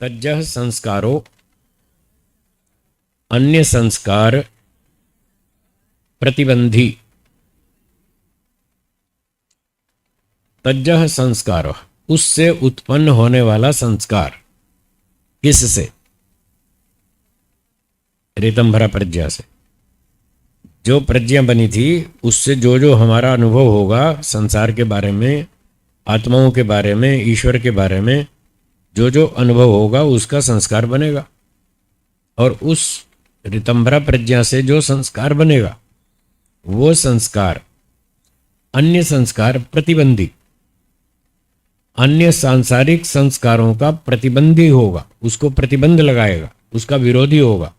तज्जः संस्कारो अन्य संस्कार प्रतिबंधी। तज्जः संस्कार, उससे उत्पन्न होने वाला संस्कार। किससे? ऋतंभरा प्रज्ञा से। जो प्रज्ञा बनी थी उससे जो जो हमारा अनुभव होगा संसार के बारे में, आत्माओं के बारे में, ईश्वर के बारे में, जो जो अनुभव होगा उसका संस्कार बनेगा। और उस ऋतंभरा प्रज्ञा से जो संस्कार बनेगा वो संस्कार अन्य संस्कार प्रतिबंधी, अन्य सांसारिक संस्कारों का प्रतिबंधी होगा, उसको प्रतिबंध लगाएगा, उसका विरोधी होगा।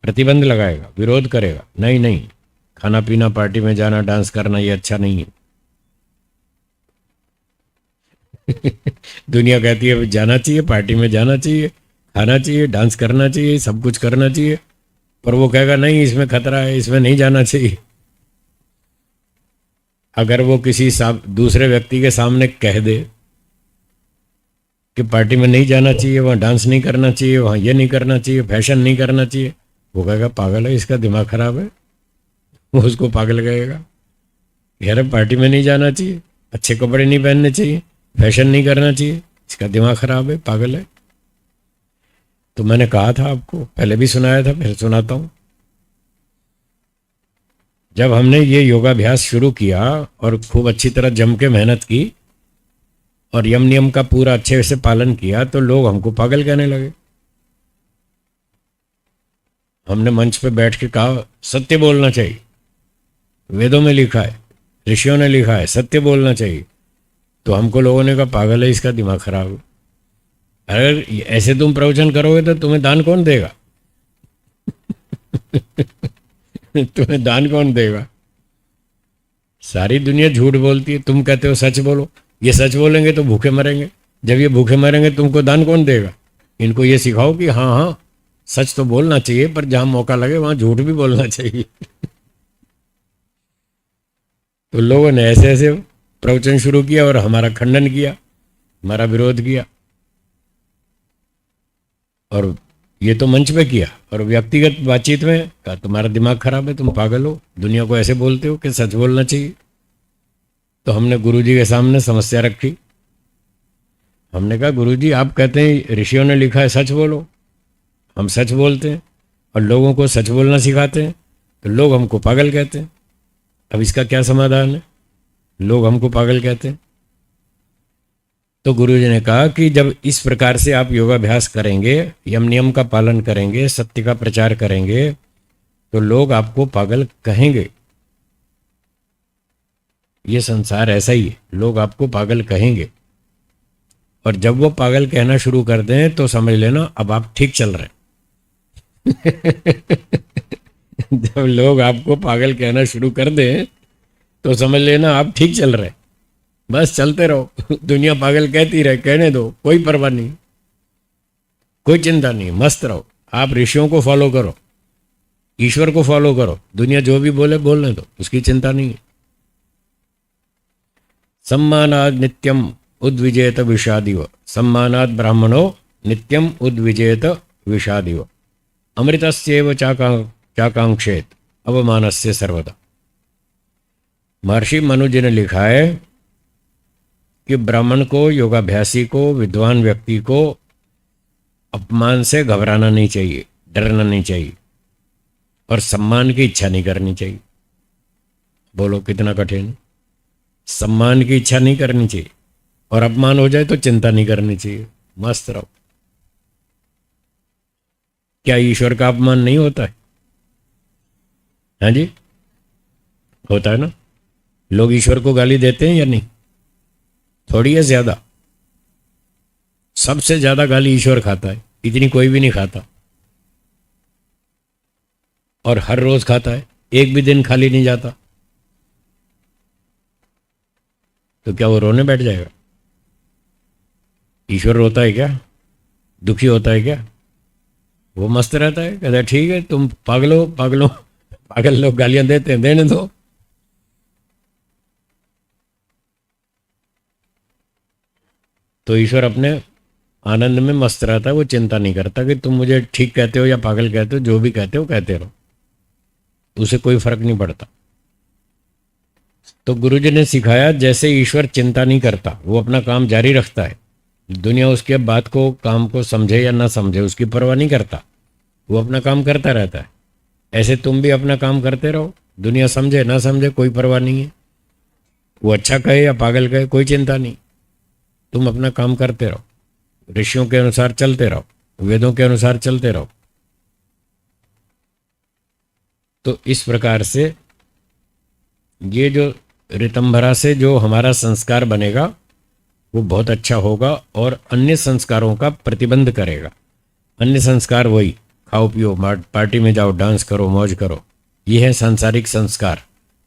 प्रतिबंध लगाएगा, विरोध करेगा, नहीं नहीं, खाना पीना, पार्टी में जाना, डांस करना ये अच्छा नहीं है। दुनिया कहती है जाना चाहिए, पार्टी में जाना चाहिए, खाना चाहिए, डांस करना चाहिए, सब कुछ करना चाहिए, पर वो कहेगा नहीं इसमें खतरा है, इसमें नहीं जाना चाहिए। अगर वो किसी दूसरे व्यक्ति के सामने कह दे कि पार्टी में नहीं जाना चाहिए, वहाँ डांस नहीं करना चाहिए, वहाँ ये नहीं करना चाहिए, फैशन नहीं करना चाहिए, वो कहेगा पागल है, इसका दिमाग खराब है। वो उसको पागल कहेगा। यार पार्टी में नहीं जाना चाहिए, अच्छे कपड़े नहीं पहनने चाहिए, फैशन नहीं करना चाहिए, इसका दिमाग खराब है, पागल है। तो मैंने कहा था आपको, पहले भी सुनाया था, फिर सुनाता हूँ। जब हमने ये योगाभ्यास शुरू किया और खूब अच्छी तरह जम के मेहनत की और यम नियम का पूरा अच्छे से पालन किया तो लोग हमको पागल कहने लगे। हमने मंच पे बैठ के कहा सत्य बोलना चाहिए, वेदों में लिखा है, ऋषियों ने लिखा है, सत्य बोलना चाहिए। तो हमको लोगों ने कहा पागल है, इसका दिमाग खराब है। अगर ऐसे तुम प्रवचन करोगे तो तुम्हें दान कौन देगा? तुम्हें दान कौन देगा? सारी दुनिया झूठ बोलती है, तुम कहते हो सच बोलो। ये सच बोलेंगे तो भूखे मरेंगे, जब ये भूखे मरेंगे तुमको दान कौन देगा? इनको ये सिखाओ कि हाँ हाँ सच तो बोलना चाहिए, पर जहां मौका लगे वहां झूठ भी बोलना चाहिए। तो लोगों ने ऐसे ऐसे प्रवचन शुरू किया और हमारा खंडन किया, हमारा विरोध किया। और ये तो मंच पे किया, और व्यक्तिगत बातचीत में कहा तुम्हारा दिमाग खराब है, तुम पागल हो, दुनिया को ऐसे बोलते हो कि सच बोलना चाहिए। तो हमने गुरुजी के सामने समस्या रखी। हमने कहा गुरुजी आप कहते हैं ऋषियों ने लिखा है सच बोलो, हम सच बोलते हैं और लोगों को सच बोलना सिखाते हैं, तो लोग हमको पागल कहते हैं। अब इसका क्या समाधान है? लोग हमको पागल कहते हैं। तो गुरुजी ने कहा कि जब इस प्रकार से आप योगाभ्यास करेंगे, यम नियम का पालन करेंगे, सत्य का प्रचार करेंगे, तो लोग आपको पागल कहेंगे। ये संसार ऐसा ही है, लोग आपको पागल कहेंगे। और जब वो पागल कहना शुरू कर दें तो समझ लेना अब आप ठीक चल रहे हैं। जब लोग आपको पागल कहना शुरू कर दें तो समझ लेना आप ठीक चल रहे हैं। बस चलते रहो, दुनिया पागल कहती रहे, कहने दो, कोई परवाह नहीं, कोई चिंता नहीं, मस्त रहो। आप ऋषियों को फॉलो करो, ईश्वर को फॉलो करो, दुनिया जो भी बोले बोलने दो, उसकी चिंता नहीं है। सम्मानाद नित्यम उद्विजेत विषादिव, सम्मानाद ब्राह्मणो नित्यम उद्विजेत विषादिव, अमृतस्येव चाकांक्षेत अवमानस्य सर्वदा। महर्षि मनु जी ने लिखा है कि ब्राह्मण को, योगाभ्यासी को, विद्वान व्यक्ति को अपमान से घबराना नहीं चाहिए, डरना नहीं चाहिए, और सम्मान की इच्छा नहीं करनी चाहिए। बोलो कितना कठिन। सम्मान की इच्छा नहीं करनी चाहिए, और अपमान हो जाए तो चिंता नहीं करनी चाहिए, मस्त रहो। क्या ईश्वर का अपमान नहीं होता है? हाँ जी, होता है ना। लोग ईश्वर को गाली देते हैं या नहीं? थोड़ी है, ज्यादा। सबसे ज्यादा गाली ईश्वर खाता है, इतनी कोई भी नहीं खाता, और हर रोज खाता है, एक भी दिन खाली नहीं जाता। तो क्या वो रोने बैठ जाएगा? ईश्वर रोता है क्या? दुखी होता है क्या? वो मस्त रहता है, कहता है ठीक है तुम पागल हो, पागल हो, पागल लोग गालियां देते हैं, देने दो। तो ईश्वर अपने आनंद में मस्त रहता है, वो चिंता नहीं करता कि तुम मुझे ठीक कहते हो या पागल कहते हो, जो भी कहते हो कहते रहो, उसे कोई फर्क नहीं पड़ता। तो गुरुजी ने सिखाया जैसे ईश्वर चिंता नहीं करता, वो अपना काम जारी रखता है, दुनिया उसके बात को काम को समझे या ना समझे उसकी परवाह नहीं करता, वो अपना काम करता रहता है। ऐसे तुम भी अपना काम करते रहो, दुनिया समझे ना समझे कोई परवाह नहीं है, वो अच्छा कहे या पागल कहे कोई चिंता नहीं, तुम अपना काम करते रहो, ऋषियों के अनुसार चलते रहो, वेदों के अनुसार चलते रहो। तो इस प्रकार से ये जो ऋतंभरा से जो हमारा संस्कार बनेगा वो बहुत अच्छा होगा और अन्य संस्कारों का प्रतिबंध करेगा। अन्य संस्कार वही खाओ पियो पार्टी में जाओ डांस करो मौज करो, ये है सांसारिक संस्कार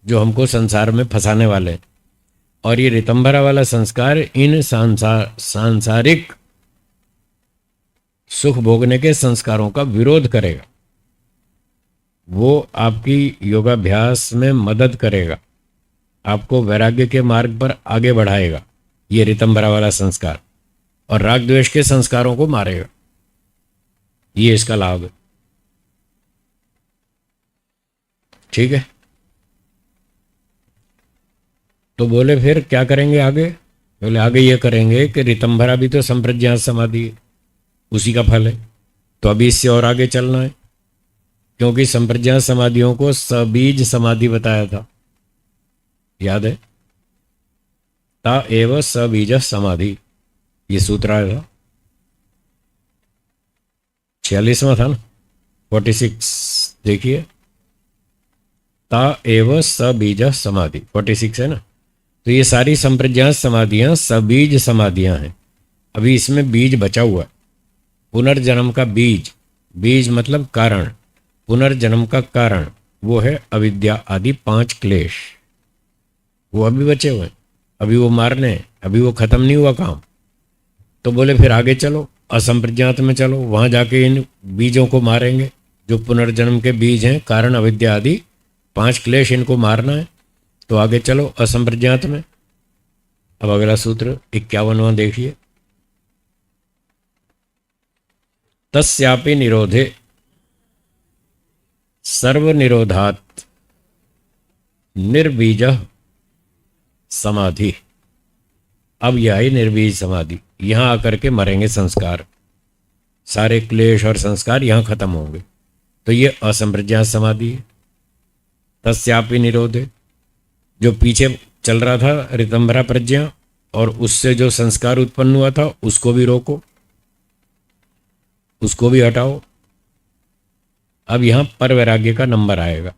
जो हमको संसार में फंसाने वाले हैं। और ये ऋतंभरा वाला संस्कार इन सांसारिक सुख भोगने के संस्कारों का विरोध करेगा, वो आपकी योगाभ्यास में मदद करेगा, आपको वैराग्य के मार्ग पर आगे बढ़ाएगा ये ऋतंभरा वाला संस्कार, और राग द्वेष के संस्कारों को मारेगा। ये इसका लाभ है। ठीक है, तो बोले फिर क्या करेंगे आगे? बोले आगे ये करेंगे कि ऋतंभरा भी तो संप्रज्ञात समाधि है, उसी का फल है। तो अभी इससे और आगे चलना है, क्योंकि संप्रज्ञात समाधियों को सबीज समाधि बताया था, याद है? ता एव सबीज समाधि, ये सूत्र आया था 46वां था ना, 46 देखिए, ता एव सबीज समाधि 46 है ना। तो ये सारी संप्रज्ञात समाधियां सबीज समाधियां हैं। अभी इसमें बीज बचा हुआ है, पुनर्जन्म का बीज, बीज मतलब कारण, पुनर्जन्म का कारण वो है अविद्या आदि 5 क्लेश, वो अभी बचे हुए हैं, अभी वो मारने हैं, अभी वो खत्म नहीं हुआ काम। तो बोले फिर आगे चलो, असंप्रज्ञात में चलो, वहां जाके इन बीजों को मारेंगे जो पुनर्जन्म के बीज हैं, कारण अविद्या आदि 5 क्लेश, इनको मारना है। तो आगे चलो असंप्रज्ञात में। अब अगला सूत्र 51वां देखिए, तस्यापि निरोधे सर्व निरोधात निर्बीज समाधि। अब यह आई निर्बीज समाधि, यहां आकर के मरेंगे संस्कार, सारे क्लेश और संस्कार यहां खत्म होंगे। तो ये असंप्रज्ञात समाधि है। तस्यापि निरोधे, जो पीछे चल रहा था ऋतंभरा प्रज्ञा और उससे जो संस्कार उत्पन्न हुआ था उसको भी रोको, उसको भी हटाओ। अब यहां पर वैराग्य का नंबर आएगा,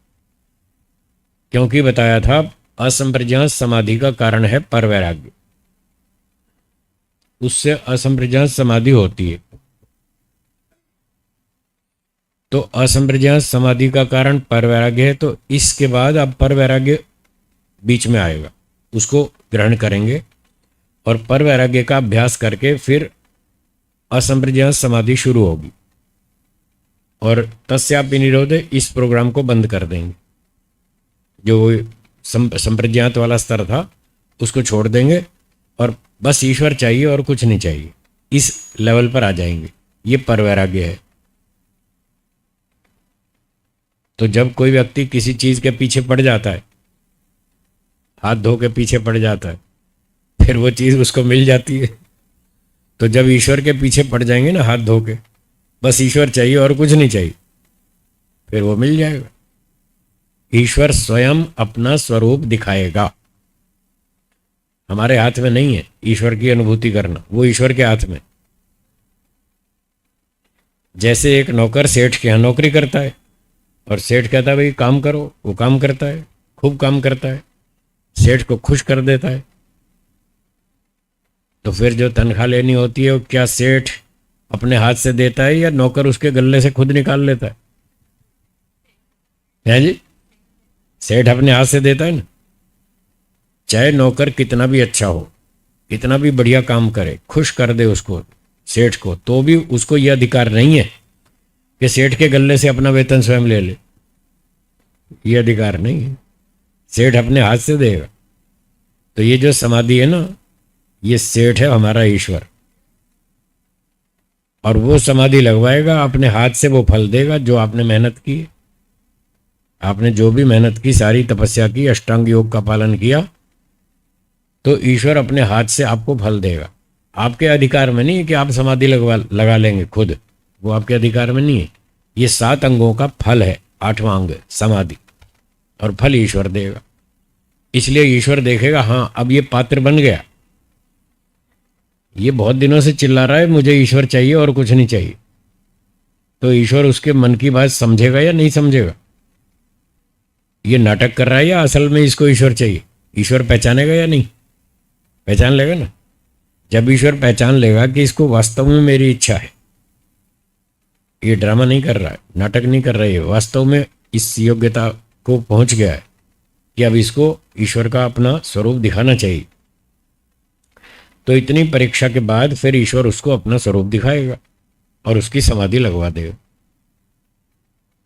क्योंकि बताया था असंप्रज्ञात समाधि का कारण है पर वैराग्य, उससे असंप्रज्ञात समाधि होती है। तो असंप्रज्ञात समाधि का कारण पर वैराग्य है, तो इसके बाद अब पर वैराग्य बीच में आएगा, उसको ग्रहण करेंगे और पर वैराग्य का अभ्यास करके फिर असंप्रज्ञात समाधि शुरू होगी और तस्यापि निरोधे इस प्रोग्राम को बंद कर देंगे। जो संप्रज्ञात वाला स्तर था उसको छोड़ देंगे और बस ईश्वर चाहिए और कुछ नहीं चाहिए, इस लेवल पर आ जाएंगे। ये पर वैराग्य है। तो जब कोई व्यक्ति किसी चीज के पीछे पड़ जाता है, हाथ धो के पीछे पड़ जाता है, फिर वो चीज उसको मिल जाती है। तो जब ईश्वर के पीछे पड़ जाएंगे ना हाथ धो के, बस ईश्वर चाहिए और कुछ नहीं चाहिए, फिर वो मिल जाएगा। ईश्वर स्वयं अपना स्वरूप दिखाएगा, हमारे हाथ में नहीं है ईश्वर की अनुभूति करना, वो ईश्वर के हाथ में। जैसे एक नौकर सेठ के यहाँ नौकरी करता है और सेठ कहता है भाई काम करो, वो काम करता है, खूब काम करता है, सेठ को खुश कर देता है। तो फिर जो तनख्वाह लेनी होती है वो क्या सेठ अपने हाथ से देता है या नौकर उसके गले से खुद निकाल लेता है जी? सेठ अपने हाथ से देता है ना। चाहे नौकर कितना भी अच्छा हो, कितना भी बढ़िया काम करे, खुश कर दे उसको सेठ को, तो भी उसको यह अधिकार नहीं है कि सेठ के गले से अपना वेतन स्वयं ले ले, ये अधिकार नहीं है। सेठ अपने हाथ से देगा। तो ये जो समाधि है ना, ये सेठ है हमारा ईश्वर, और वो समाधि लगवाएगा, अपने हाथ से वो फल देगा जो आपने मेहनत की है। आपने जो भी मेहनत की, सारी तपस्या की, अष्टांग योग का पालन किया, तो ईश्वर अपने हाथ से आपको फल देगा। आपके अधिकार में नहीं है कि आप समाधि लगा लेंगे खुद, वो आपके अधिकार में नहीं है। ये 7 अंगों का फल है, 8वां अंग समाधि, और फल ईश्वर देगा। इसलिए ईश्वर देखेगा, हाँ अब ये पात्र बन गया, ये बहुत दिनों से चिल्ला रहा है मुझे ईश्वर चाहिए और कुछ नहीं चाहिए, तो ईश्वर उसके मन की बात समझेगा या नहीं समझेगा? ये नाटक कर रहा है या असल में इसको ईश्वर चाहिए? ईश्वर पहचानेगा या नहीं? पहचान लेगा ना। जब ईश्वर पहचान लेगा कि इसको वास्तव में मेरी इच्छा है, ये ड्रामा नहीं कर रहा है, नाटक नहीं कर रहा है, वास्तव में इस योग्यता को पहुंच गया है कि अब इसको ईश्वर का अपना स्वरूप दिखाना चाहिए, तो इतनी परीक्षा के बाद फिर ईश्वर उसको अपना स्वरूप दिखाएगा और उसकी समाधि लगवा देगा।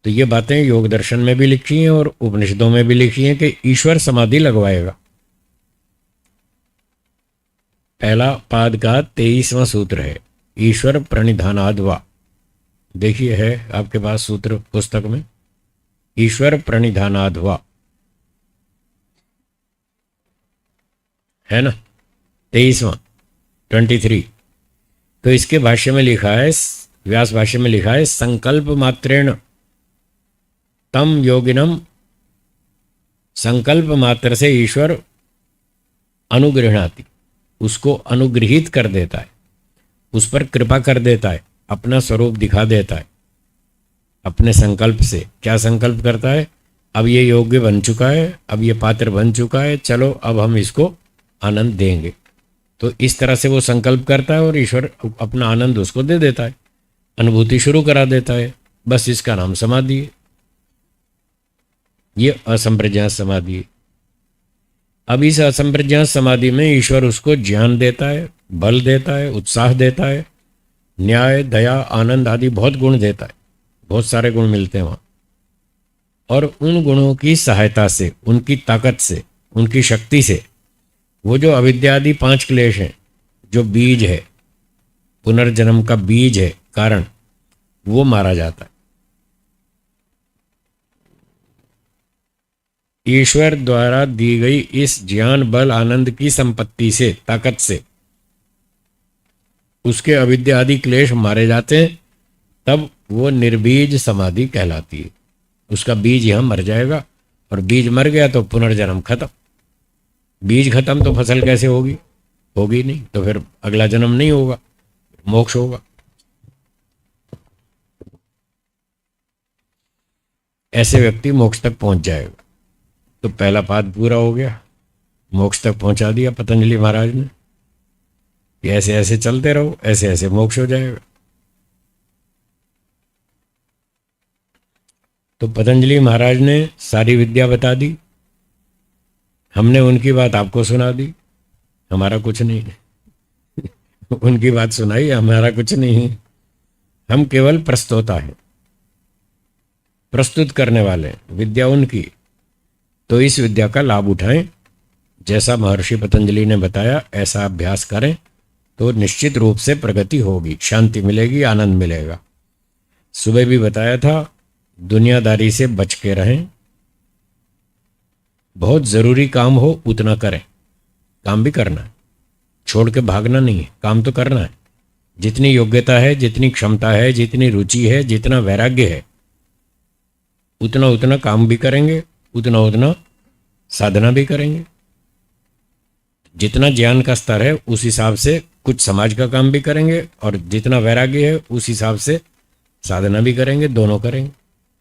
तो ये बातें योग दर्शन में भी लिखी हैं और उपनिषदों में भी लिखी हैं कि ईश्वर समाधि लगवाएगा। पहला पाद का 23वां सूत्र है, ईश्वर प्रणिधानाद्वा। देखिए है आपके पास सूत्र पुस्तक में, ईश्वर प्रणिधानाद्वा है ना, 23वां 23। तो इसके भाष्य में लिखा है, व्यास भाष्य में लिखा है, संकल्प मात्रेण तम योगिनम, संकल्प मात्र से ईश्वर अनुगृहणाति, उसको अनुग्रहित कर देता है, उस पर कृपा कर देता है, अपना स्वरूप दिखा देता है अपने संकल्प से। क्या संकल्प करता है? अब ये योग्य बन चुका है, अब ये पात्र बन चुका है, चलो अब हम इसको आनंद देंगे। तो इस तरह से वो संकल्प करता है और ईश्वर अपना आनंद उसको दे देता है, अनुभूति शुरू करा देता है। बस इसका नाम समाधि है, ये असंप्रज्ञात समाधि है। अब इस असंप्रज्ञात समाधि में ईश्वर उसको ज्ञान देता है, बल देता है, उत्साह देता है, न्याय, दया, आनंद आदि बहुत गुण देता है, बहुत सारे गुण मिलते हैं वहाँ। और उन गुणों की सहायता से, उनकी ताकत से, उनकी शक्ति से वो जो अविद्यादि 5 क्लेश हैं, जो बीज है, पुनर्जन्म का बीज है, कारण, वो मारा जाता है। ईश्वर द्वारा दी गई इस ज्ञान, बल, आनंद की संपत्ति से, ताकत से उसके अविद्या आदि क्लेश मारे जाते हैं, तब वो निर्बीज समाधि कहलाती है। उसका बीज यहां मर जाएगा, और बीज मर गया तो पुनर्जन्म खत्म। बीज खत्म तो फसल कैसे होगी? होगी नहीं, तो फिर अगला जन्म नहीं होगा, मोक्ष होगा। ऐसे व्यक्ति मोक्ष तक पहुंच जाएगा। तो पहला पाद पूरा हो गया, मोक्ष तक पहुंचा दिया पतंजलि महाराज ने। ऐसे ऐसे चलते रहो, ऐसे ऐसे मोक्ष हो जाएगा। तो पतंजलि महाराज ने सारी विद्या बता दी, हमने उनकी बात आपको सुना दी, हमारा कुछ नहीं है। उनकी बात सुनाई, हमारा कुछ नहीं है। हम केवल प्रस्तोता हैं, प्रस्तुत करने वाले, विद्या उनकी। तो इस विद्या का लाभ उठाएं, जैसा महर्षि पतंजलि ने बताया ऐसा अभ्यास करें, तो निश्चित रूप से प्रगति होगी, शांति मिलेगी, आनंद मिलेगा। सुबह भी बताया था, दुनियादारी से बच के रहें, बहुत जरूरी काम हो उतना करें, काम भी करना है, छोड़ के भागना नहीं है, काम तो करना है। जितनी योग्यता है, जितनी क्षमता है, जितनी रुचि है, जितना वैराग्य है, उतना उतना काम भी करेंगे, उतना उतना साधना भी करेंगे। जितना ज्ञान का स्तर है उस हिसाब से कुछ समाज का काम भी करेंगे, और जितना वैराग्य है उस हिसाब से साधना भी करेंगे, दोनों करेंगे।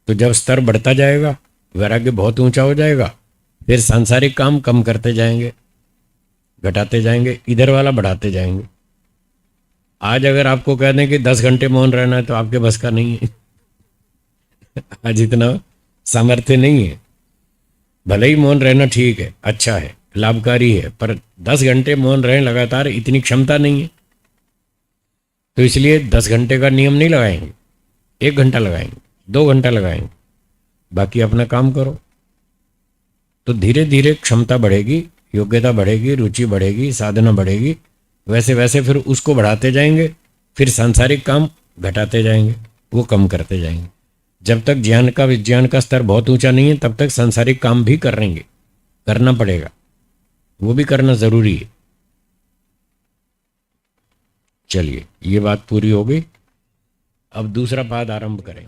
तो जब स्तर बढ़ता जाएगा, वैराग्य बहुत ऊंचा हो जाएगा, फिर सांसारिक काम कम करते जाएंगे, घटाते जाएंगे, इधर वाला बढ़ाते जाएंगे। आज अगर आपको कह दें कि 10 घंटे मौन रहना है, तो आपके बस का नहीं है। आज इतना सामर्थ्य नहीं है। भले ही मौन रहना ठीक है, अच्छा है, लाभकारी है, पर 10 घंटे मौन रहें लगातार, इतनी क्षमता नहीं है। तो इसलिए 10 घंटे का नियम नहीं लगाएंगे, 1 घंटा लगाएंगे, 2 घंटा लगाएंगे, बाकी अपना काम करो। तो धीरे धीरे क्षमता बढ़ेगी, योग्यता बढ़ेगी, रुचि बढ़ेगी, साधना बढ़ेगी, वैसे वैसे फिर उसको बढ़ाते जाएंगे, फिर सांसारिक काम घटाते जाएंगे, वो कम करते जाएंगे। जब तक ज्ञान का विज्ञान का स्तर बहुत ऊंचा नहीं है तब तक सांसारिक काम भी करेंगे, करना पड़ेगा, वो भी करना जरूरी है। चलिए ये बात पूरी हो गई, अब दूसरा पाद आरंभ करें।